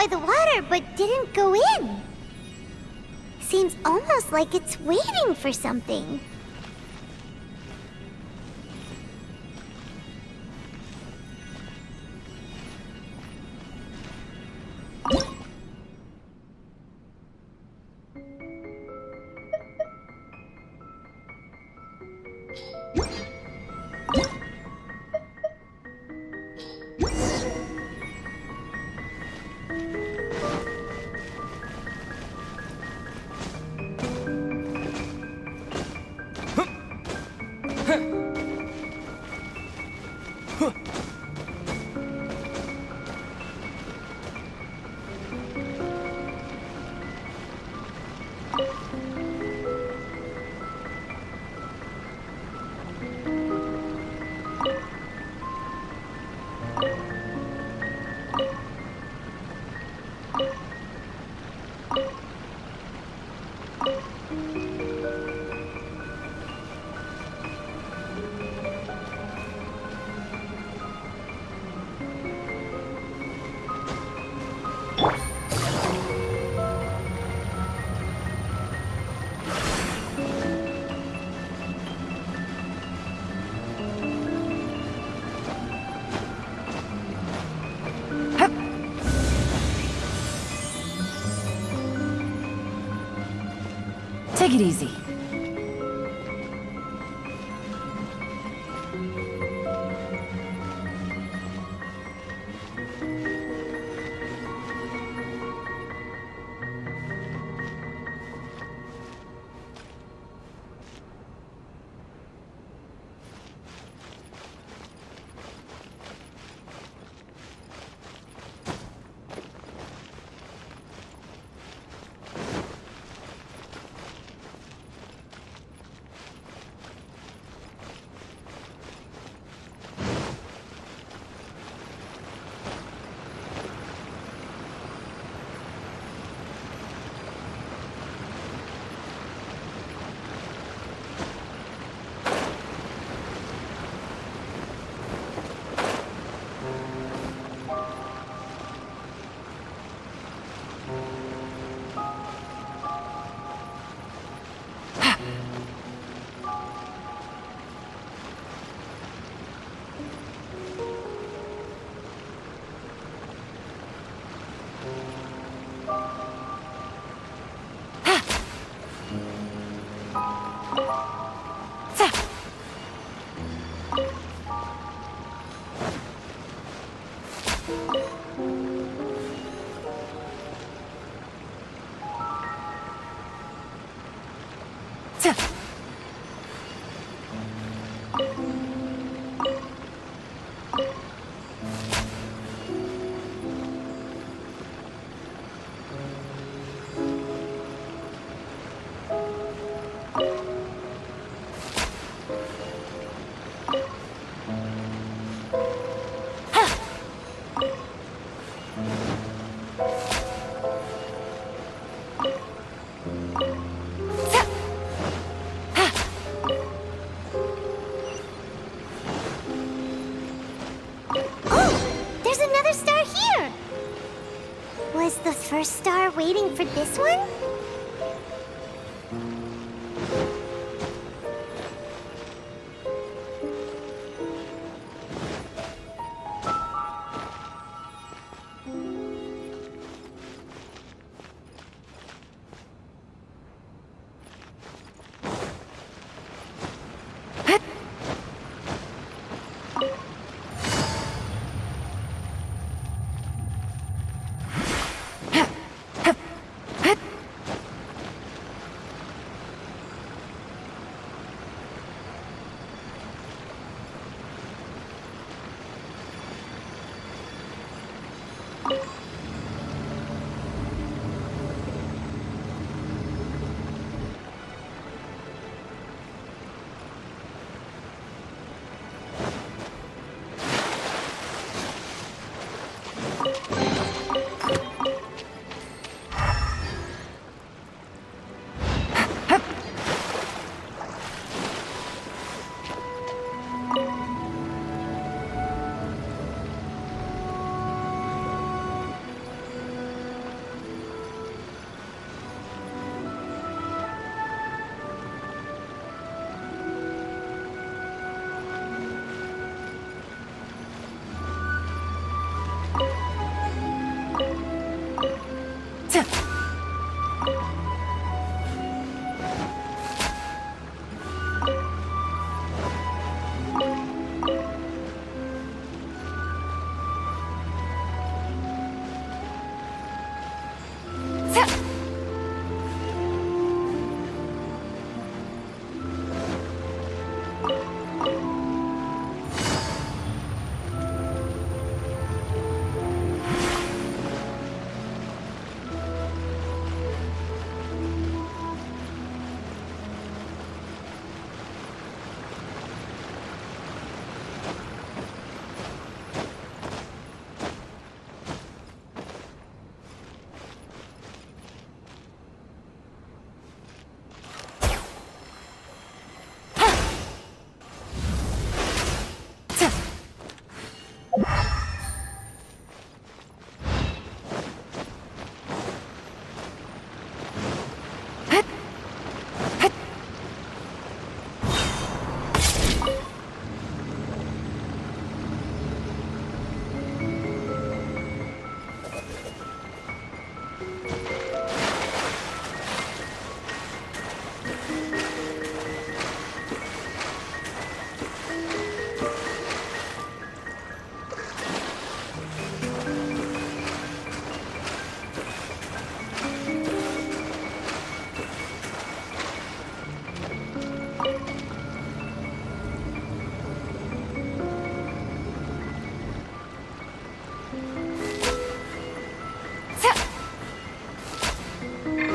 by the water but didn't go in. Seems almost like it's waiting for something. Take it easy. Was the first star waiting for this one?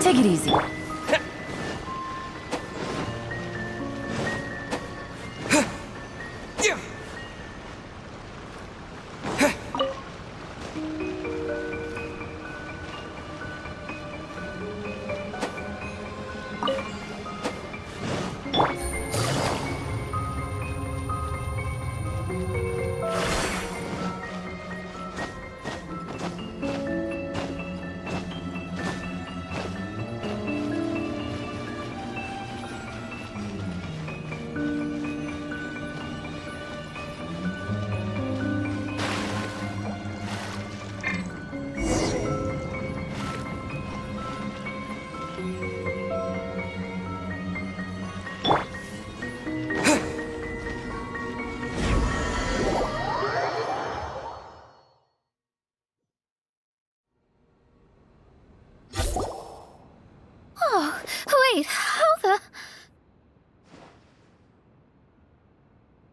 Take it easy. Wait, how the...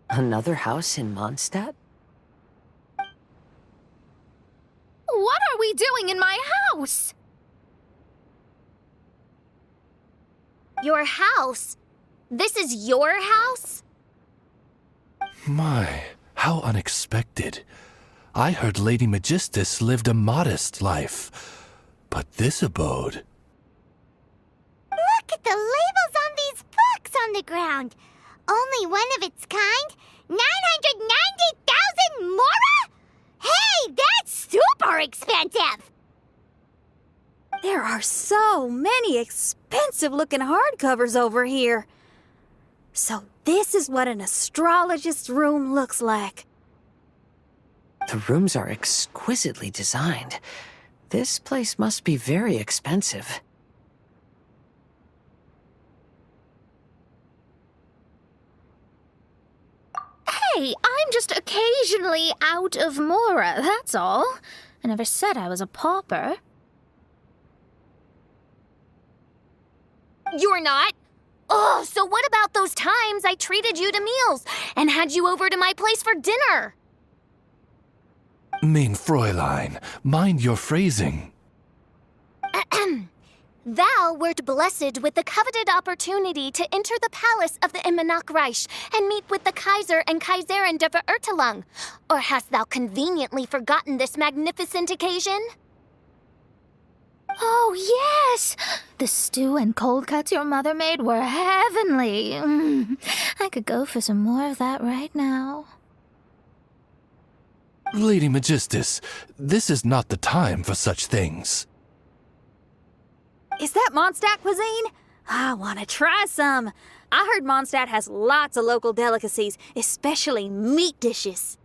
Another house in Mondstadt? What are we doing in my house? Your house? This is your house? My, how unexpected. I heard Lady Magistus lived a modest life, but this abode... Look at the labels on these books on the ground. Only one of its kind? 990,000 mora? Hey, that's super expensive! There are so many expensive-looking hardcovers over here. So this is what an astrologist's room looks like. The rooms are exquisitely designed. This place must be very expensive. Hey, I'm just occasionally out of mora, that's all. I never said I was a pauper. You're not? Oh, so what about those times I treated you to meals and had you over to my place for dinner? Mein Fräulein, mind your phrasing. Thou wert blessed with the coveted opportunity to enter the palace of the Immenachreich and meet with the Kaiser and Kaiserin der Verurteilung. Or hast thou conveniently forgotten this magnificent occasion? Oh, yes! The stew and cold cuts your mother made were heavenly. I could go for some more of that right now. Lady Magistus, this is not the time for such things. Is that Mondstadt cuisine? I want to try some. I heard Mondstadt has lots of local delicacies, especially meat dishes.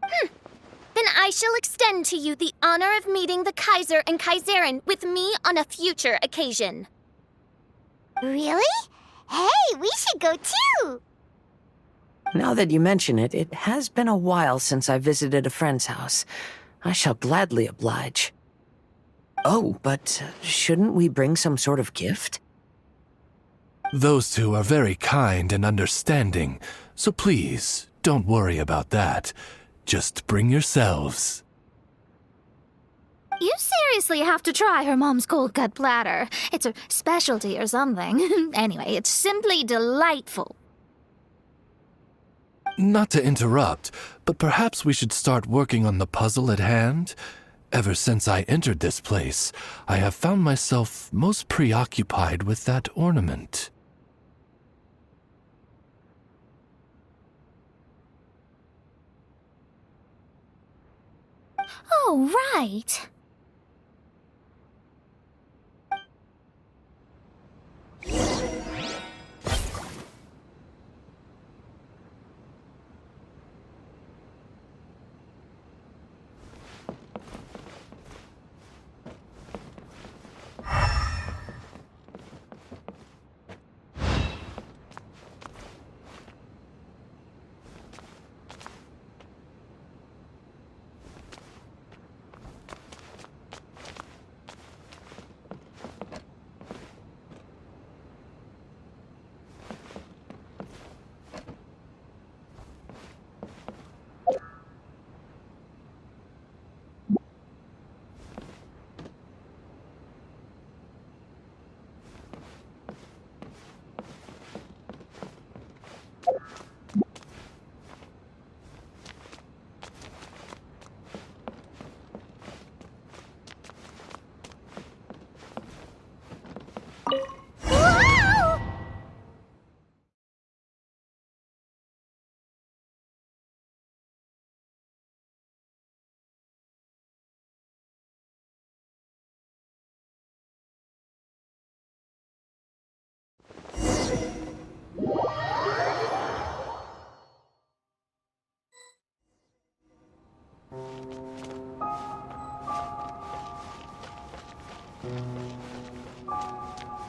Then I shall extend to you the honor of meeting the Kaiser and Kaiserin with me on a future occasion. Really? Hey, we should go too! Now that you mention it, it has been a while since I visited a friend's house. I shall gladly oblige. Oh, but shouldn't we bring some sort of gift? Those two are very kind and understanding, so please, don't worry about that. Just bring yourselves. You seriously have to try her mom's cold cut platter. It's her specialty or something. Anyway, it's simply delightful. Not to interrupt, but perhaps we should start working on the puzzle at hand? Ever since I entered this place, I have found myself most preoccupied with that ornament. Oh, right.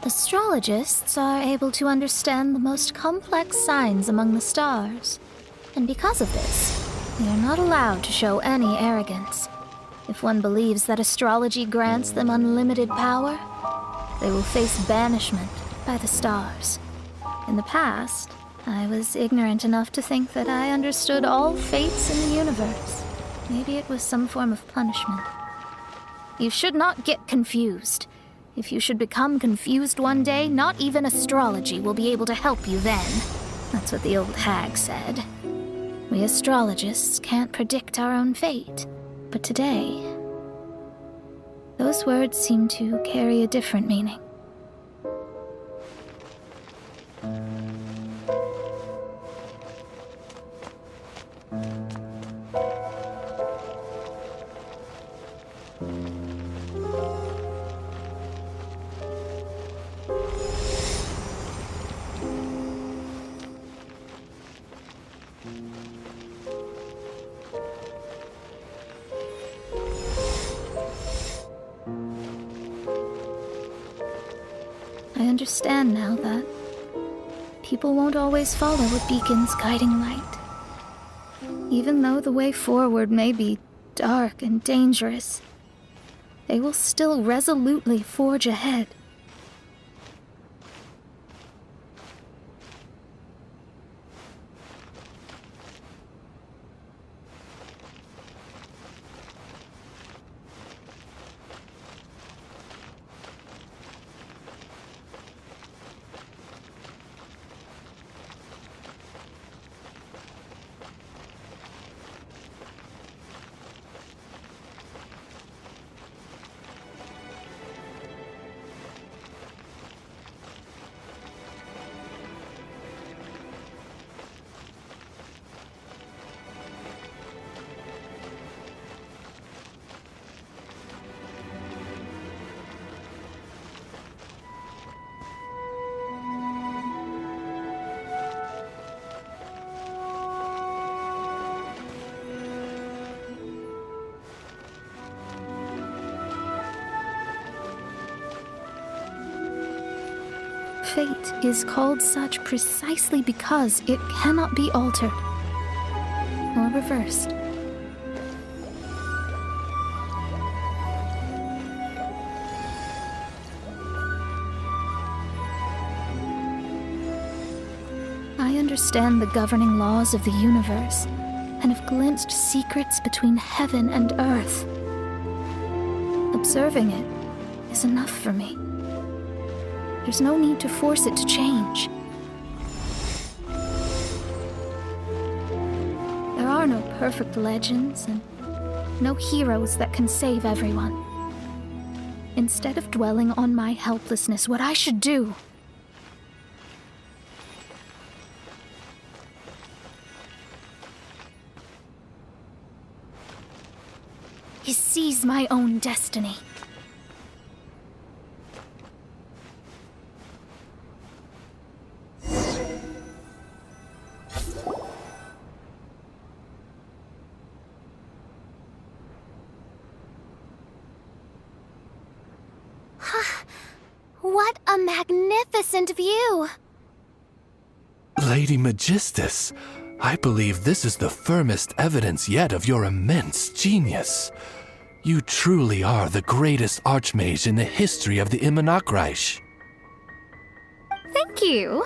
Astrologists are able to understand the most complex signs among the stars. And because of this, they are not allowed to show any arrogance. If one believes that astrology grants them unlimited power, they will face banishment by the stars. In the past, I was ignorant enough to think that I understood all fates in the universe. Maybe it was some form of punishment. You should not get confused. If you should become confused one day, not even astrology will be able to help you then. That's what the old hag said. We astrologists can't predict our own fate. But today, those words seem to carry a different meaning. I understand now that people won't always follow a beacon's guiding light. Even though the way forward may be dark and dangerous, they will still resolutely forge ahead. Fate is called such precisely because it cannot be altered or reversed. I understand the governing laws of the universe and have glimpsed secrets between heaven and earth. Observing it is enough for me. There's no need to force it to change. There are no perfect legends and no heroes that can save everyone. Instead of dwelling on my helplessness, what I should do is seize my own destiny. What a magnificent view! Lady Magistus, I believe this is the firmest evidence yet of your immense genius. You truly are the greatest archmage in the history of the Immonakreich. Thank you.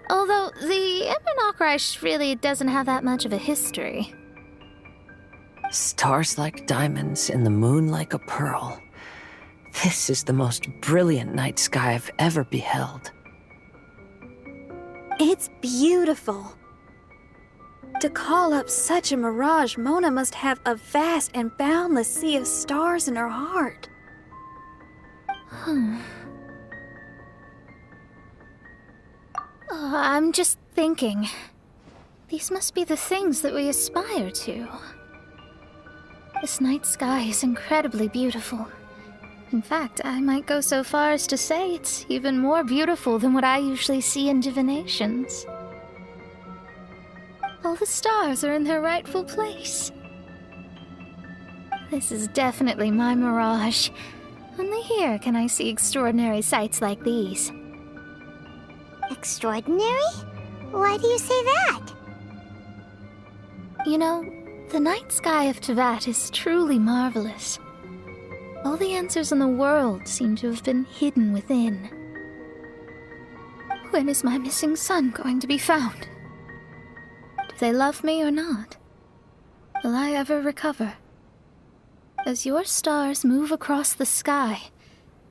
Although the Immonakreich really doesn't have that much of a history. Stars like diamonds and the moon like a pearl. This is the most brilliant night sky I've ever beheld. It's beautiful. To call up such a mirage, Mona must have a vast and boundless sea of stars in her heart. I'm just thinking. These must be the things that we aspire to. This night sky is incredibly beautiful. In fact, I might go so far as to say it's even more beautiful than what I usually see in divinations. All the stars are in their rightful place. This is definitely my mirage. Only here can I see extraordinary sights like these. Extraordinary? Why do you say that? You know, the night sky of Tevat is truly marvelous. All the answers in the world seem to have been hidden within. When is my missing son going to be found? Do they love me or not? Will I ever recover? As your stars move across the sky,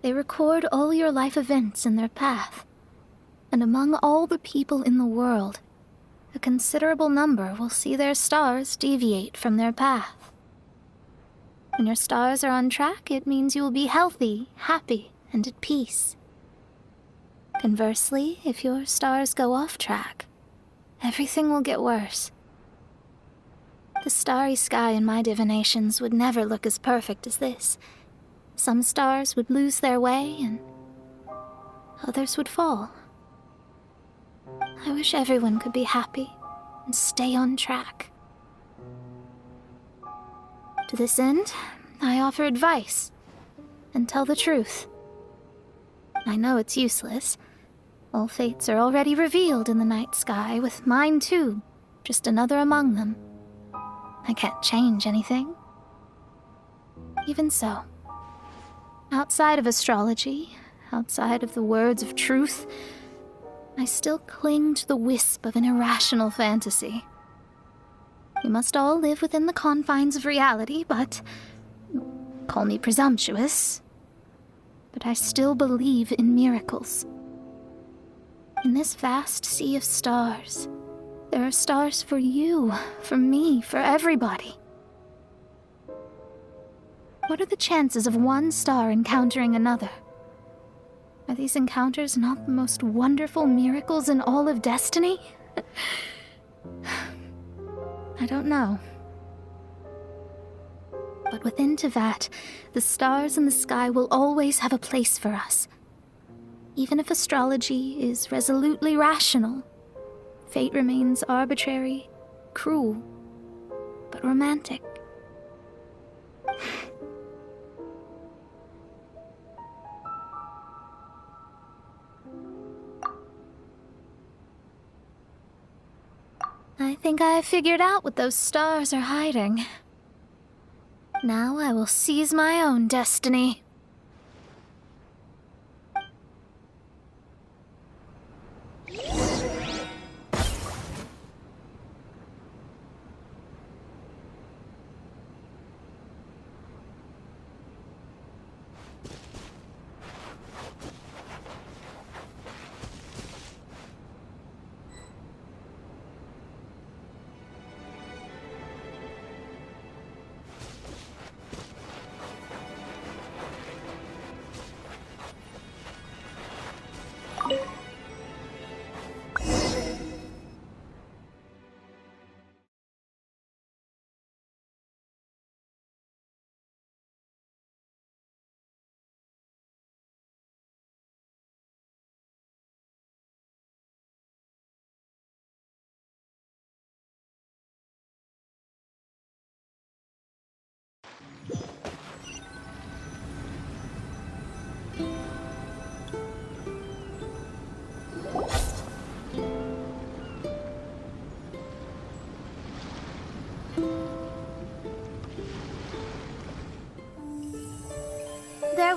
they record all your life events in their path. And among all the people in the world, a considerable number will see their stars deviate from their path. When your stars are on track, it means you will be healthy, happy, and at peace. Conversely, if your stars go off track, everything will get worse. The starry sky in my divinations would never look as perfect as this. Some stars would lose their way, and others would fall. I wish everyone could be happy and stay on track. To this end, I offer advice and tell the truth. I know it's useless. All fates are already revealed in the night sky, with mine too, just another among them. I can't change anything. Even so, outside of astrology, outside of the words of truth, I still cling to the wisp of an irrational fantasy. We must all live within the confines of reality, but call me presumptuous, but I still believe in miracles. In this vast sea of stars, there are stars for you, for me, for everybody. What are the chances of one star encountering another? Are these encounters not the most wonderful miracles in all of destiny? I don't know. But within Tevat, the stars in the sky will always have a place for us. Even if astrology is resolutely rational, fate remains arbitrary, cruel, but romantic. I think I have figured out what those stars are hiding. Now I will seize my own destiny.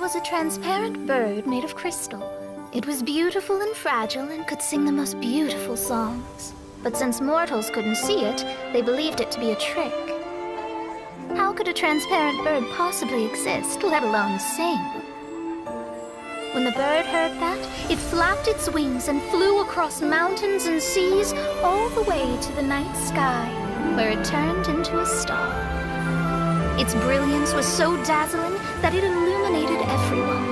was a transparent bird made of crystal. It was beautiful and fragile and could sing the most beautiful songs. But since mortals couldn't see it, they believed it to be a trick. How could a transparent bird possibly exist, let alone sing? When the bird heard that, it flapped its wings and flew across mountains and seas all the way to the night sky, where it turned into a star. Its brilliance was so dazzling that it illuminated everyone.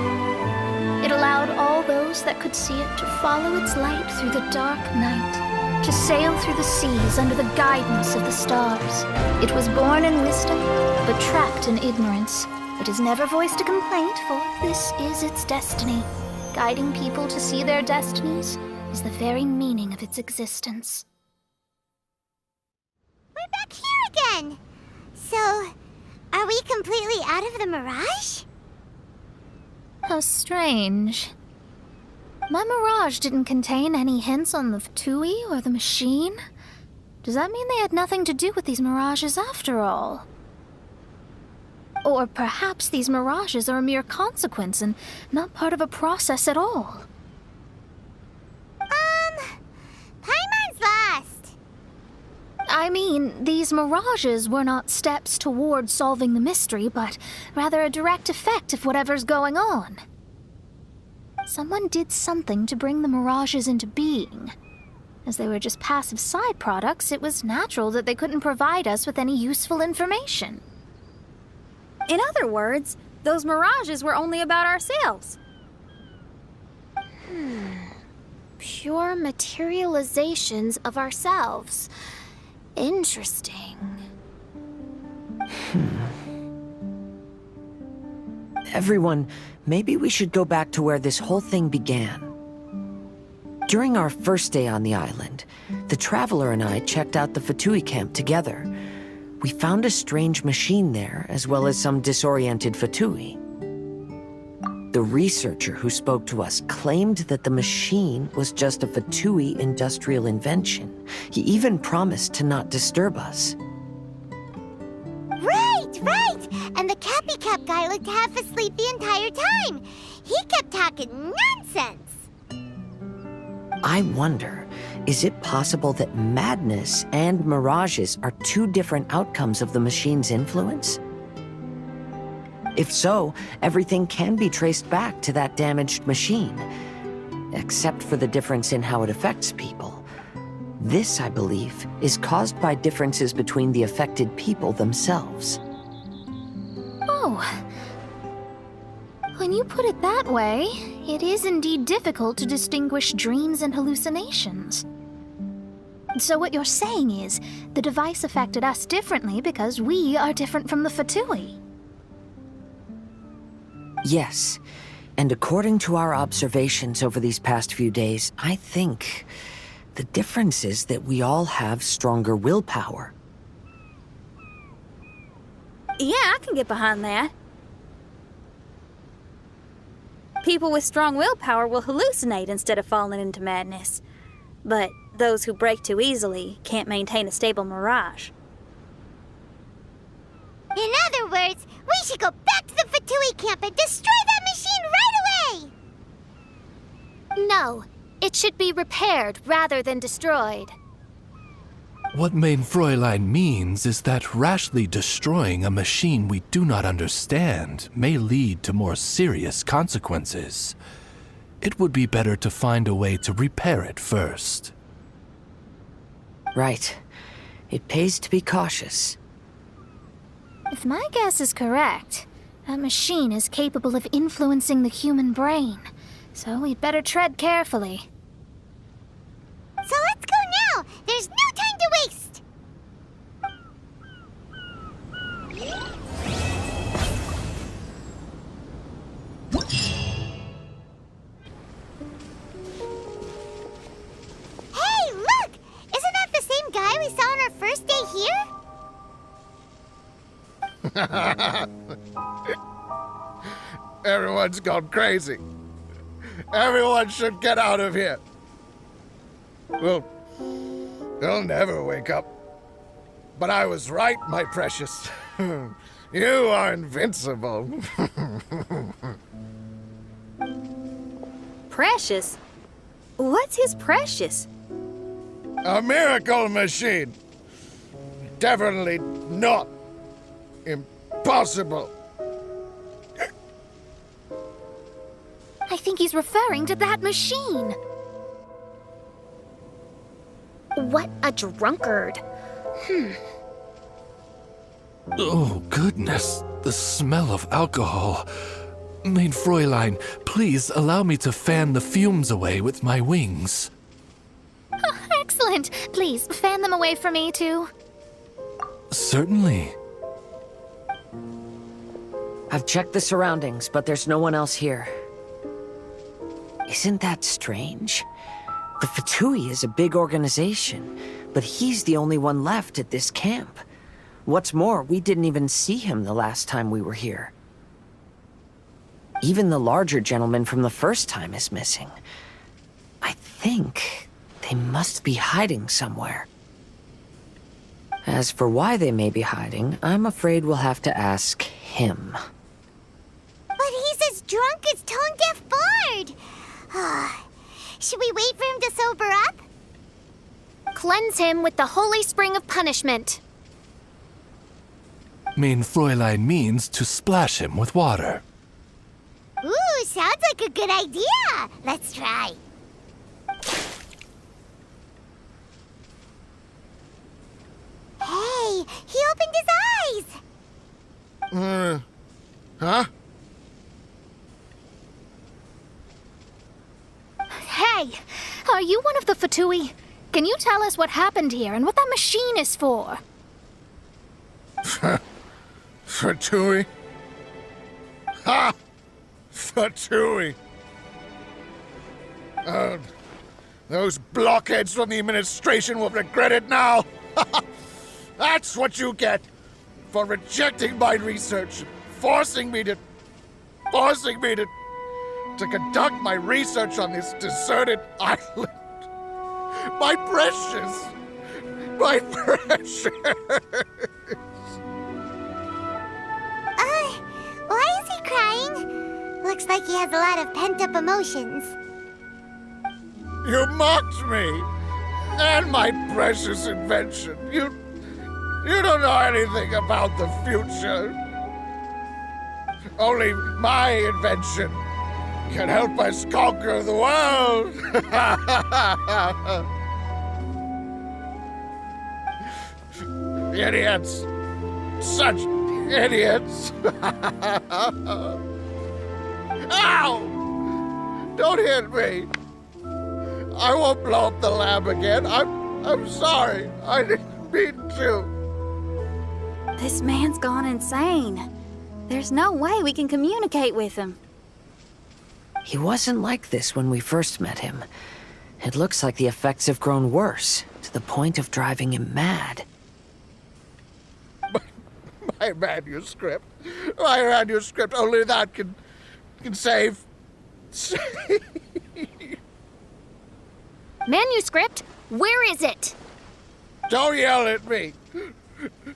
It allowed all those that could see it to follow its light through the dark night, to sail through the seas under the guidance of the stars. It was born in wisdom, but trapped in ignorance. It has never voiced a complaint, for this is its destiny. Guiding people to see their destinies is the very meaning of its existence. We're back here again! So, are we completely out of the mirage? How strange. My mirage didn't contain any hints on the Fatui or the machine. Does that mean they had nothing to do with these mirages after all? Or perhaps these mirages are a mere consequence and not part of a process at all. Paimon's lost. I mean, these mirages were not steps toward solving the mystery, but rather a direct effect of whatever's going on. Someone did something to bring the mirages into being. As they were just passive side products, it was natural that they couldn't provide us with any useful information. In other words, those mirages were only about ourselves. Pure materializations of ourselves. Interesting. Everyone, maybe we should go back to where this whole thing began. During our first day on the island, the Traveler and I checked out the Fatui camp together. We found a strange machine there, as well as some disoriented Fatui. The researcher who spoke to us claimed that the machine was just a Fatui industrial invention. He even promised to not disturb us. Right! And the Cappy Cap guy looked half asleep the entire time. He kept talking nonsense. I wonder, is it possible that madness and mirages are two different outcomes of the machine's influence? If so, everything can be traced back to that damaged machine, except for the difference in how it affects people. This, I believe, is caused by differences between the affected people themselves. Oh. When you put it that way, it is indeed difficult to distinguish dreams and hallucinations. So what you're saying is, the device affected us differently because we are different from the Fatui. Yes, and according to our observations over these past few days, I think the difference is that we all have stronger willpower. Yeah, I can get behind that. People with strong willpower will hallucinate instead of falling into madness. But those who break too easily can't maintain a stable mirage. In other words, we should go back to the Fatui camp and destroy that machine right away! No, it should be repaired rather than destroyed. What Mein Fräulein means is that rashly destroying a machine we do not understand may lead to more serious consequences. It would be better to find a way to repair it first. Right. It pays to be cautious. If my guess is correct, that machine is capable of influencing the human brain. So we'd better tread carefully. So let's go now! There's no time to waste! Hey, look! Isn't that the same guy we saw on our first day here? Everyone's gone crazy. Everyone should get out of here. Well, they'll never wake up. But I was right, my precious. You are invincible. Precious? What's his precious? A miracle machine. Definitely not impossible. I think he's referring to that machine. What a drunkard. Oh, goodness. The smell of alcohol. Mein Fräulein, please allow me to fan the fumes away with my wings. Excellent. Please, fan them away from me, too. Certainly. I've checked the surroundings, but there's no one else here. Isn't that strange? The Fatui is a big organization, but he's the only one left at this camp. What's more, we didn't even see him the last time we were here. Even the larger gentleman from the first time is missing. I think they must be hiding somewhere. As for why they may be hiding, I'm afraid we'll have to ask him. But he's as drunk as tone-deaf Bard. Should we wait for him to sober up? Cleanse him with the holy spring of punishment. Mein Fräulein means to splash him with water. Ooh, sounds like a good idea. Let's try. Hey, he opened his eyes. Huh? Hey, are you one of the Fatui? Can you tell us what happened here and what that machine is for? Fatui? Ha! Fatui! Those blockheads from the administration will regret it now! That's what you get for rejecting my research, forcing me to conduct my research on this deserted island. My precious! My precious! Why is he crying? Looks like he has a lot of pent-up emotions. You mocked me! And my precious invention. You don't know anything about the future. Only my invention can help us conquer the world. Idiots. Such idiots. Ow! Don't hit me. I won't blow up the lab again. I'm sorry. I didn't mean to. This man's gone insane. There's no way we can communicate with him. He wasn't like this when we first met him. It looks like the effects have grown worse, to the point of driving him mad. My manuscript. My manuscript. Only that can save. Manuscript? Where is it? Don't yell at me.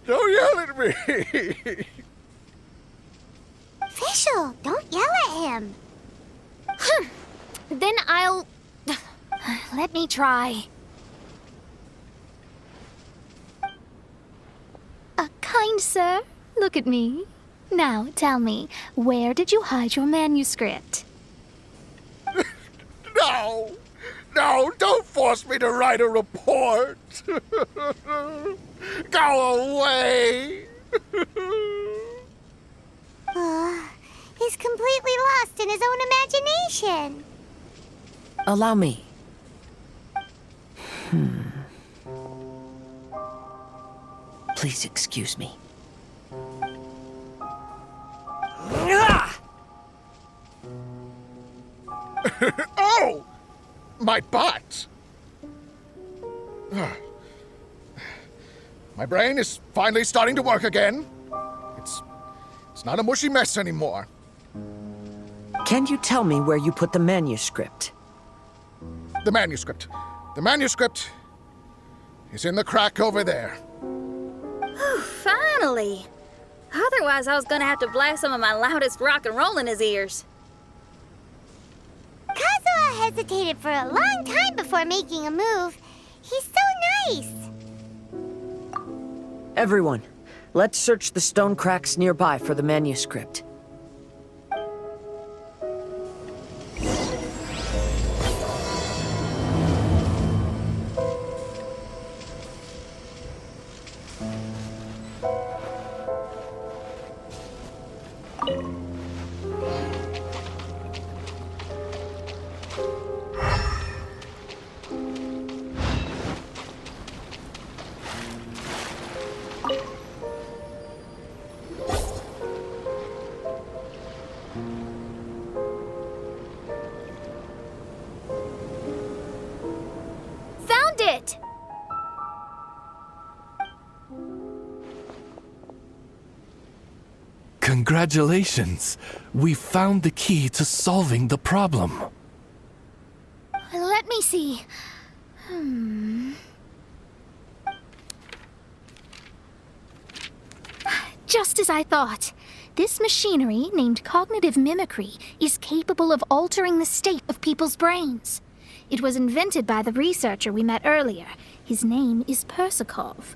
Don't yell at me. Fischl, don't yell at him. Then I'll... Let me try. Kind sir, look at me. Now, tell me, where did you hide your manuscript? No. No, don't force me to write a report. Go away. He's completely lost in his own imagination. Allow me. Please excuse me. Oh! My butt! My brain is finally starting to work again. It's not a mushy mess anymore. Can you tell me where you put the manuscript? The manuscript. The manuscript is in the crack over there. Finally! Otherwise, I was gonna have to blast some of my loudest rock and roll in his ears. Kazuha! hesitated for a long time before making a move. He's so nice. Everyone, let's search the stone cracks nearby for the manuscript. Found it! Congratulations! We found the key to solving the problem. Let me see. Just as I thought. This machinery, named cognitive mimicry, is capable of altering the state of people's brains. It was invented by the researcher we met earlier. His name is Persakov.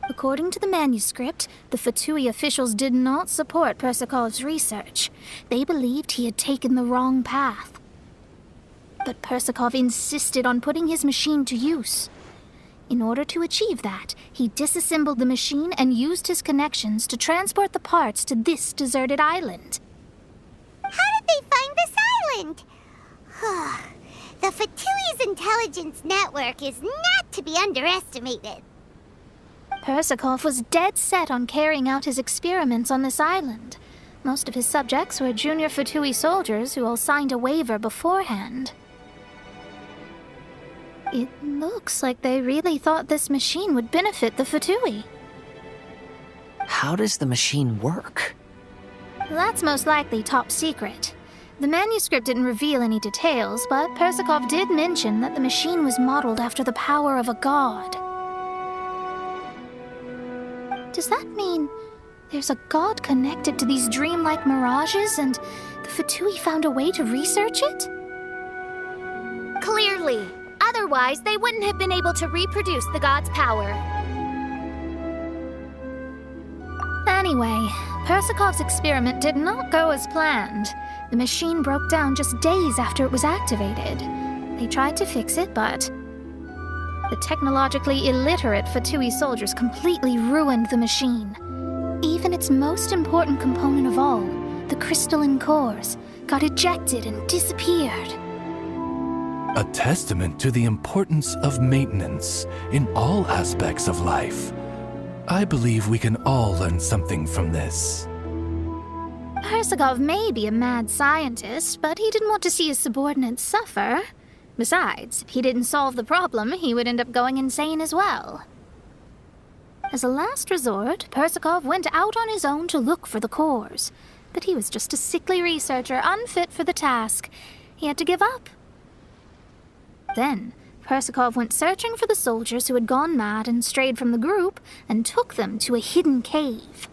According to the manuscript, the Fatui officials did not support Persakov's research. They believed he had taken the wrong path. But Persakov insisted on putting his machine to use. In order to achieve that, he disassembled the machine and used his connections to transport the parts to this deserted island. How did they find this island? The Fatui's intelligence network is not to be underestimated. Persakov was dead set on carrying out his experiments on this island. Most of his subjects were junior Fatui soldiers who all signed a waiver beforehand. It looks like they really thought this machine would benefit the Fatui. How does the machine work? That's most likely top secret. The manuscript didn't reveal any details, but Persakov did mention that the machine was modeled after the power of a god. Does that mean there's a god connected to these dreamlike mirages and the Fatui found a way to research it? Clearly. Otherwise, they wouldn't have been able to reproduce the god's power. Anyway, Persakov's experiment did not go as planned. The machine broke down just days after it was activated. They tried to fix it, but the technologically illiterate Fatui soldiers completely ruined the machine. Even its most important component of all, the crystalline cores, got ejected and disappeared. A testament to the importance of maintenance in all aspects of life. I believe we can all learn something from this. Persakov may be a mad scientist, but he didn't want to see his subordinates suffer. Besides, if he didn't solve the problem, he would end up going insane as well. As a last resort, Persakov went out on his own to look for the cores. But he was just a sickly researcher, unfit for the task. He had to give up. Then, Persakov went searching for the soldiers who had gone mad and strayed from the group, and took them to a hidden cave.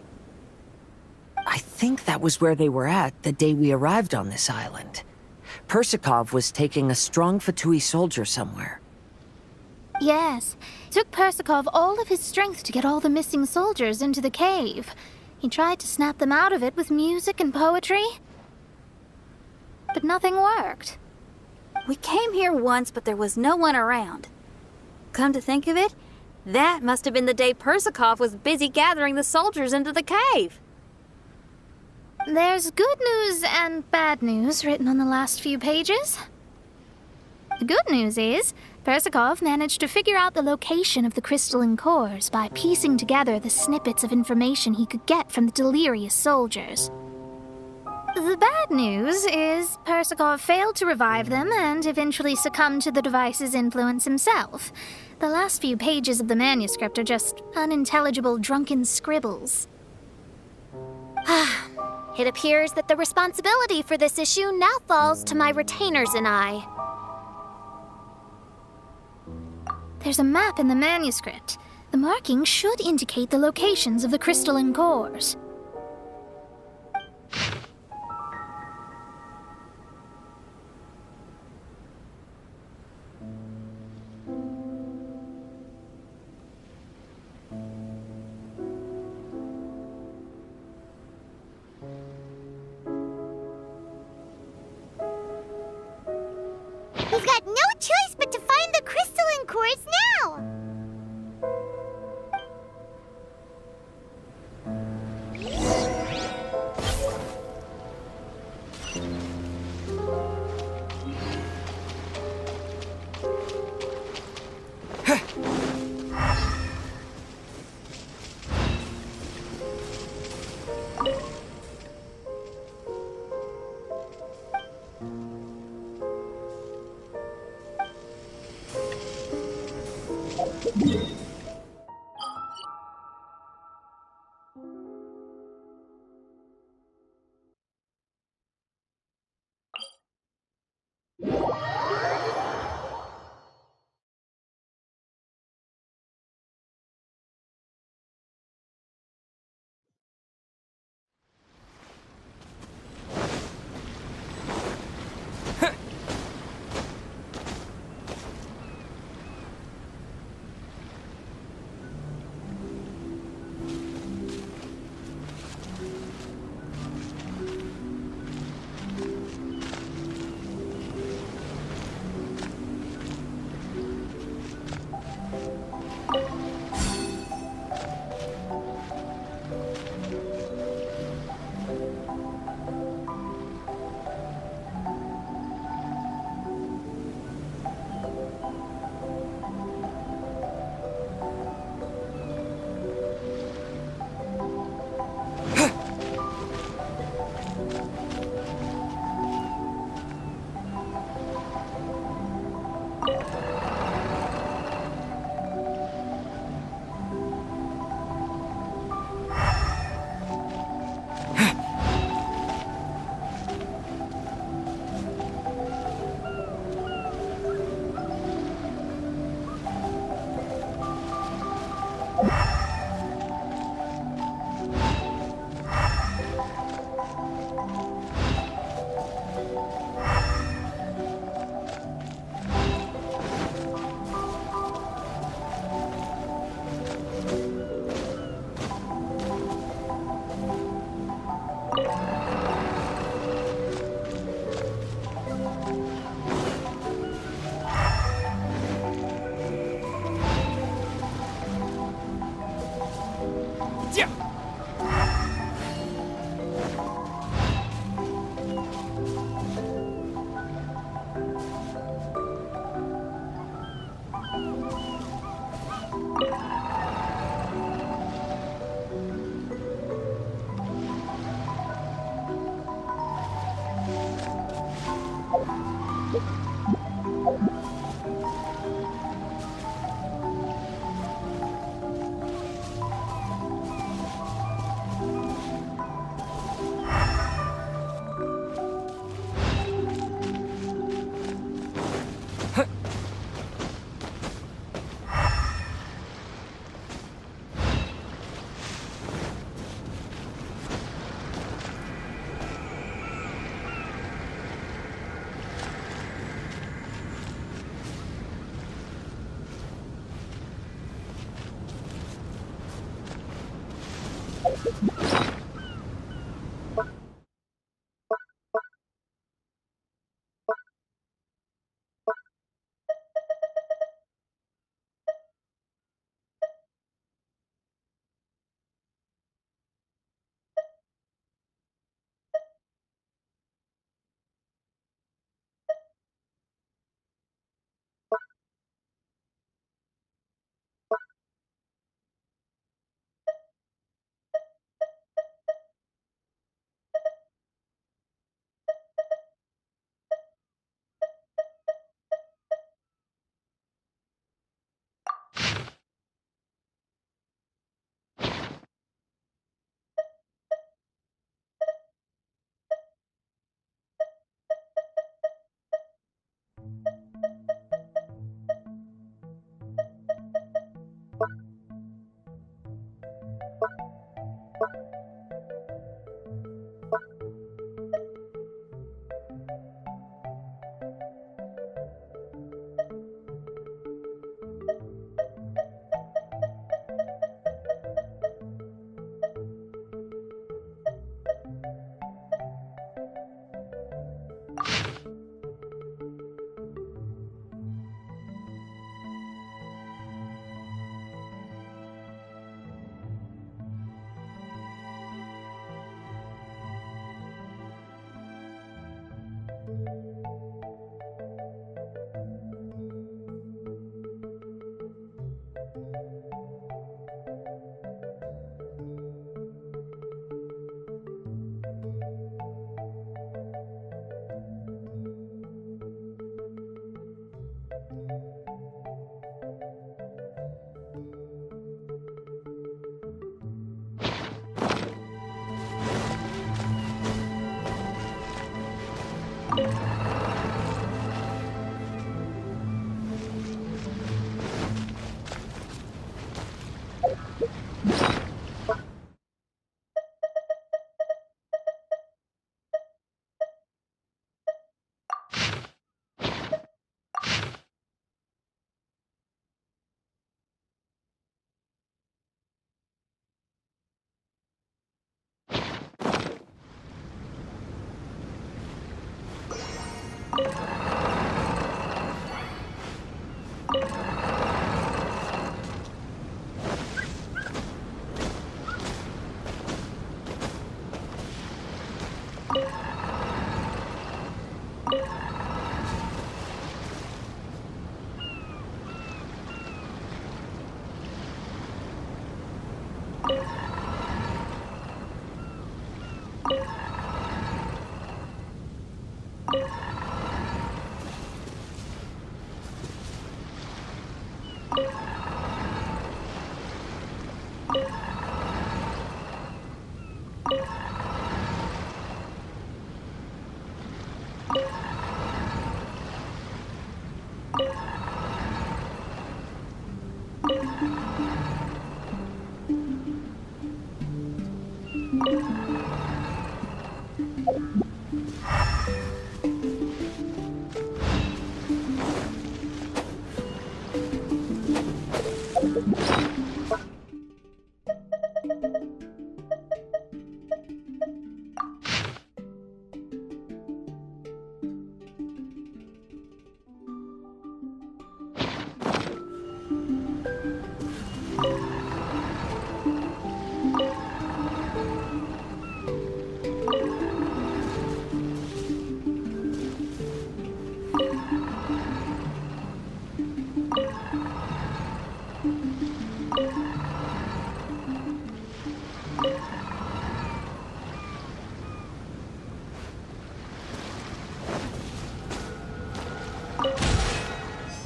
I think that was where they were at the day we arrived on this island. Persakov was taking a strong Fatui soldier somewhere. Yes, it took Persakov all of his strength to get all the missing soldiers into the cave. He tried to snap them out of it with music and poetry, but nothing worked. We came here once, but there was no one around. Come to think of it, that must have been the day Persakov was busy gathering the soldiers into the cave. There's good news and bad news written on the last few pages. The good news is, Persakov managed to figure out the location of the crystalline cores by piecing together the snippets of information he could get from the delirious soldiers. The bad news is Persakov failed to revive them and eventually succumbed to the device's influence himself. The last few pages of the manuscript are just unintelligible drunken scribbles. It appears that the responsibility for this issue now falls to my retainers and I. There's a map in the manuscript. The markings should indicate the locations of the crystalline cores.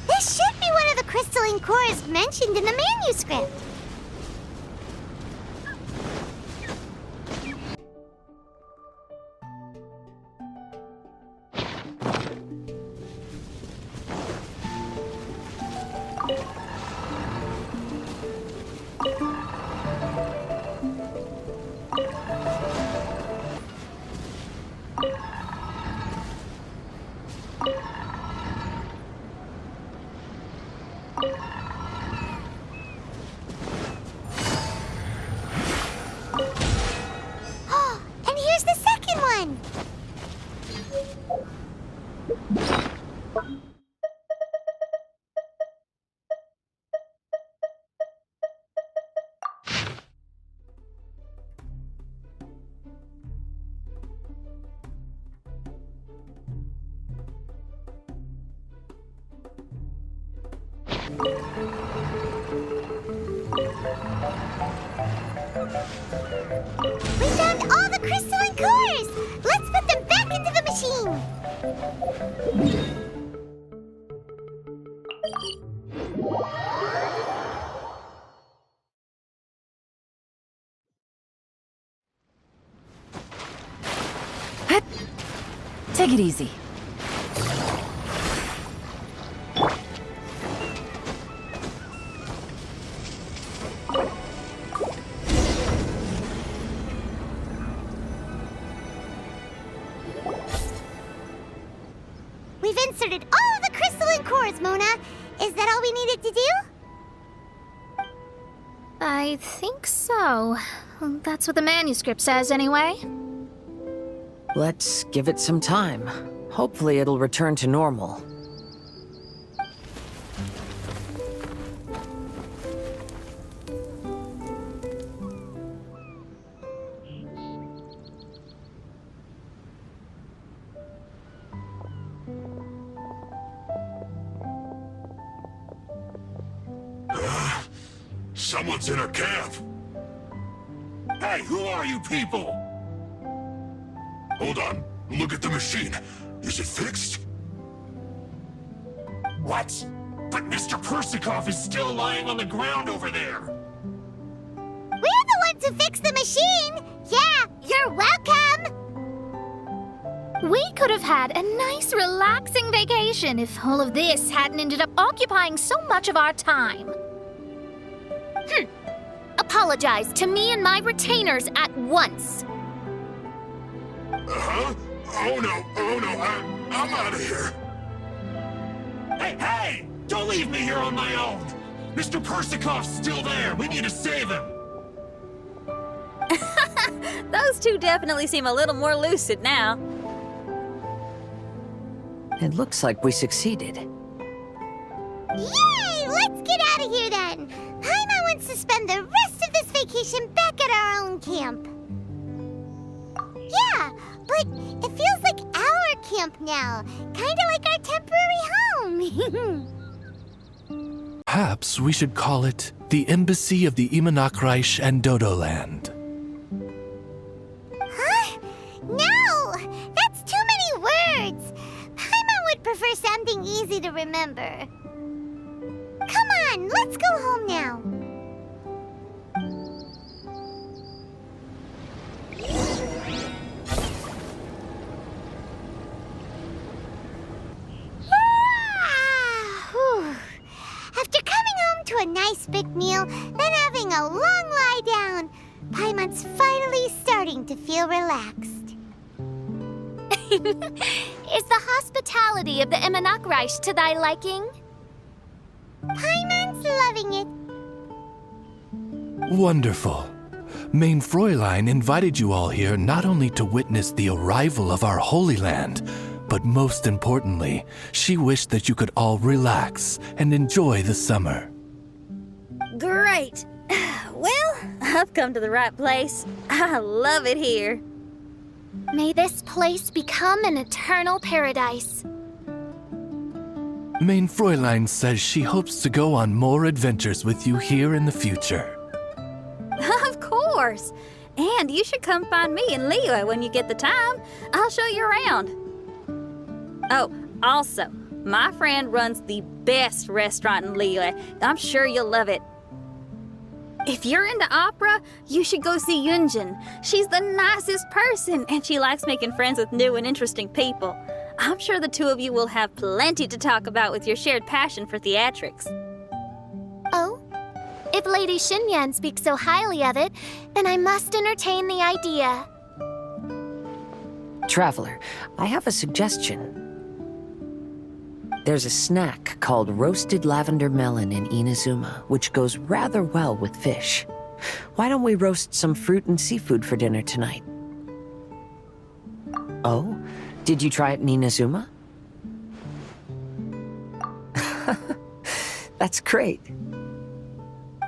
This should be one of the crystalline cores mentioned in the manuscript. And here's the second one. We found all the crystalline cores! Let's put them back into the machine! Take it easy. We've inserted all of the crystalline cores, Mona. Is that all we needed to do? I think so. That's what the manuscript says, anyway. Let's give it some time. Hopefully it'll return to normal. Someone's in our camp. Hey, who are you people? Hold on. Look at the machine. Is it fixed? What? But Mr. Persikov is still lying on the ground over there. We're the ones who fixed the machine! Yeah, you're welcome! We could have had a nice, relaxing vacation if all of this hadn't ended up occupying so much of our time. Apologize to me and my retainers at once. Uh-huh? Oh no, I'm out of here. Hey! Don't leave me here on my own! Mr. Persikov's still there! We need to save him! Those two definitely seem a little more lucid now. It looks like we succeeded. Yay! Let's get out of here then! Paimon wants to spend the rest of this vacation back at our own camp. Yeah, but it feels like our camp now. Kinda like our temporary home. Perhaps we should call it the Embassy of the Imanakreich and Dodoland. Huh? No! That's too many words! Paimon would prefer something easy to remember. Come on, let's go home now. After coming home to a nice big meal, then having a long lie down, Paimon's finally starting to feel relaxed. Is the hospitality of the Imanakreich to thy liking? Paimon's loving it. Wonderful. Mein Fräulein invited you all here not only to witness the arrival of our Holy Land, but most importantly, she wished that you could all relax and enjoy the summer. Great. Well, I've come to the right place. I love it here. May this place become an eternal paradise. Mein Fräulein says she hopes to go on more adventures with you here in the future. Of course. And you should come find me and Leo when you get the time. I'll show you around. Oh, also, my friend runs the best restaurant in Leo. I'm sure you'll love it. If you're into opera, you should go see Yunjin. She's the nicest person, and she likes making friends with new and interesting people. I'm sure the two of you will have plenty to talk about with your shared passion for theatrics. Oh? If Lady Xinyan speaks so highly of it, then I must entertain the idea. Traveler, I have a suggestion. There's a snack called roasted lavender melon in Inazuma, which goes rather well with fish. Why don't we roast some fruit and seafood for dinner tonight? Oh? Did you try it in Inazuma? That's great.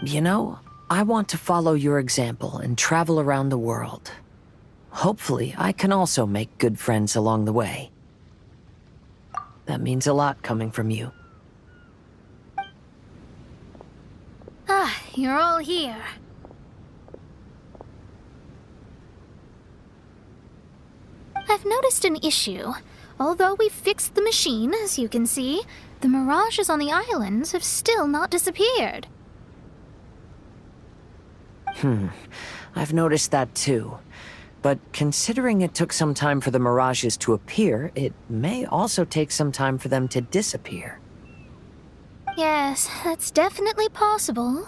You know, I want to follow your example and travel around the world. Hopefully, I can also make good friends along the way. That means a lot coming from you. Ah, you're all here. I've noticed an issue. Although we've fixed the machine, as you can see, the mirages on the islands have still not disappeared. I've noticed that too. But considering it took some time for the mirages to appear, it may also take some time for them to disappear. Yes, that's definitely possible.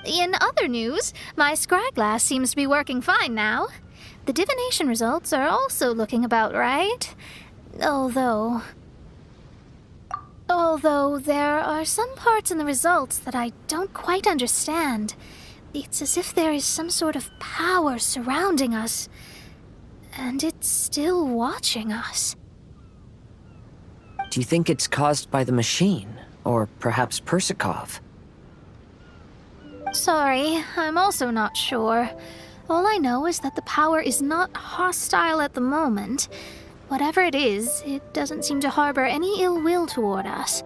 In other news, my scryglass seems to be working fine now. The divination results are also looking about right. Although there are some parts in the results that I don't quite understand. It's as if there is some sort of power surrounding us, and it's still watching us. Do you think it's caused by the machine, or perhaps Persikov? Sorry, I'm also not sure. All I know is that the power is not hostile at the moment. Whatever it is, it doesn't seem to harbor any ill will toward us.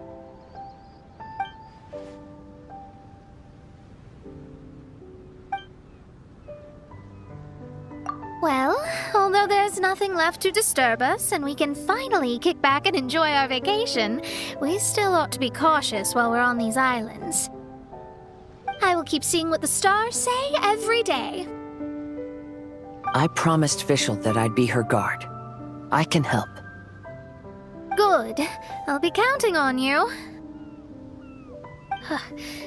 Well, although there's nothing left to disturb us and we can finally kick back and enjoy our vacation, we still ought to be cautious while we're on these islands. I will keep seeing what the stars say every day. I promised Fischl that I'd be her guard. I can help. Good. I'll be counting on you.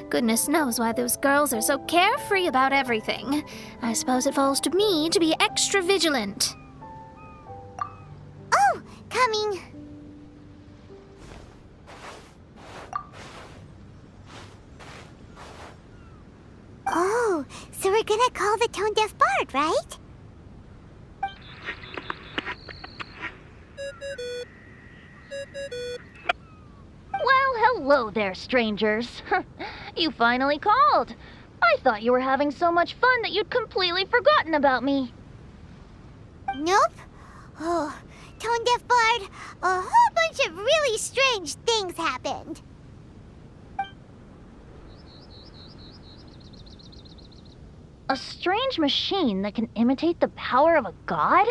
Goodness knows why those girls are so carefree about everything. I suppose it falls to me to be extra vigilant. Oh, coming. Oh, so we're gonna call the tone-deaf bard, right? Well, hello there, strangers. You finally called. I thought you were having so much fun that you'd completely forgotten about me. Nope. Oh, tone-deaf bard, a whole bunch of really strange things happened. A strange machine that can imitate the power of a god?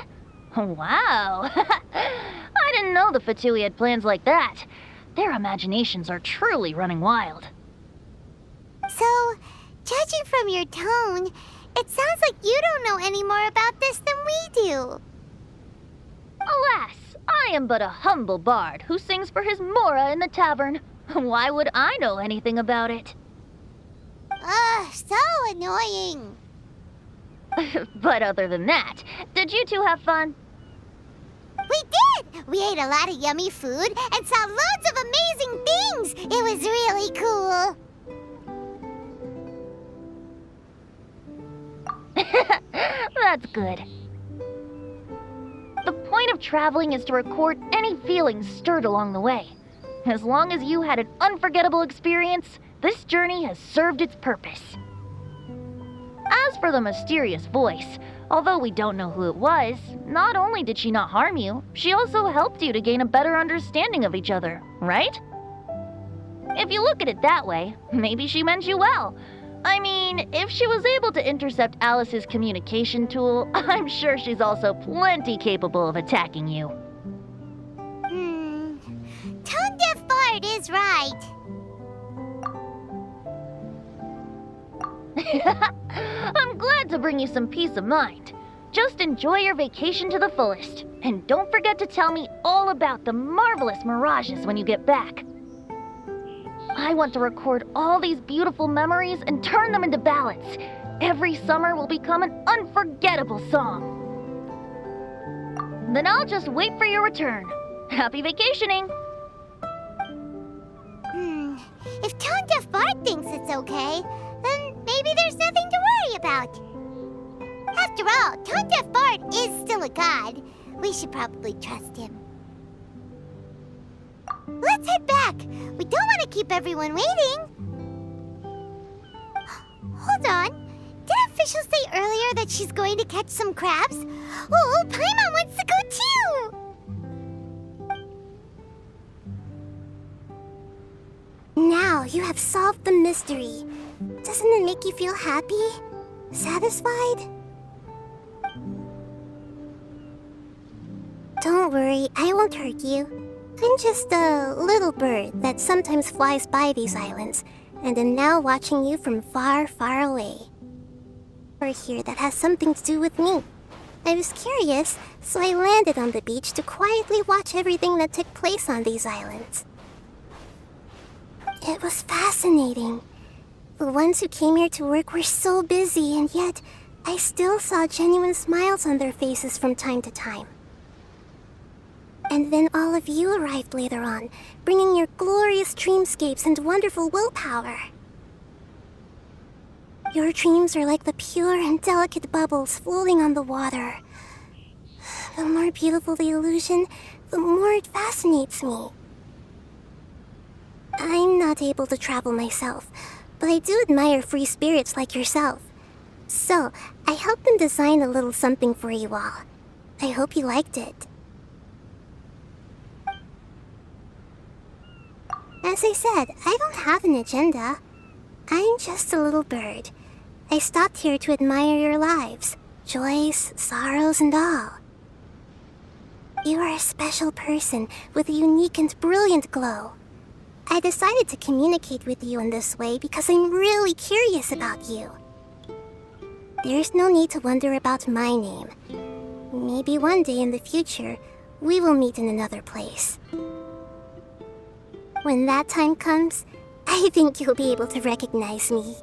Wow. I didn't know the Fatui had plans like that. Their imaginations are truly running wild. So, judging from your tone, it sounds like you don't know any more about this than we do. Alas, I am but a humble bard who sings for his Mora in the tavern. Why would I know anything about it? Ugh, so annoying. But other than that, did you two have fun? We did! We ate a lot of yummy food and saw loads of amazing things! It was really cool. That's good. The point of traveling is to record any feelings stirred along the way. As long as you had an unforgettable experience, this journey has served its purpose. As for the mysterious voice, although we don't know who it was, not only did she not harm you, she also helped you to gain a better understanding of each other, right? If you look at it that way, maybe she meant you well. I mean, if she was able to intercept Alice's communication tool, I'm sure she's also plenty capable of attacking you. Tone Deaf Bard is right. I'm glad to bring you some peace of mind. Just enjoy your vacation to the fullest, and don't forget to tell me all about the marvelous mirages when you get back. I want to record all these beautiful memories and turn them into ballads. Every summer will become an unforgettable song. Then I'll just wait for your return. Happy vacationing! If Tone Deaf Bard thinks it's okay, then maybe there's nothing to worry about. After all, Tone Deaf Bard is still a god. We should probably trust him. Let's head back. We don't want to keep everyone waiting. Hold on. Did officials say earlier that she's going to catch some crabs? Oh, Paimon wants to go too! Now you have solved the mystery. Doesn't it make you feel happy? Satisfied? Don't worry, I won't hurt you. I'm just a little bird that sometimes flies by these islands, and am now watching you from far, far away. Or here that has something to do with me. I was curious, so I landed on the beach to quietly watch everything that took place on these islands. It was fascinating. The ones who came here to work were so busy, and yet I still saw genuine smiles on their faces from time to time. And then all of you arrived later on, bringing your glorious dreamscapes and wonderful willpower. Your dreams are like the pure and delicate bubbles floating on the water. The more beautiful the illusion, the more it fascinates me. I'm not able to travel myself, but I do admire free spirits like yourself. So, I helped them design a little something for you all. I hope you liked it. As I said, I don't have an agenda. I'm just a little bird. I stopped here to admire your lives, joys, sorrows, and all. You are a special person with a unique and brilliant glow. I decided to communicate with you in this way because I'm really curious about you. There's no need to wonder about my name. Maybe one day in the future, we will meet in another place. When that time comes, I think you'll be able to recognize me.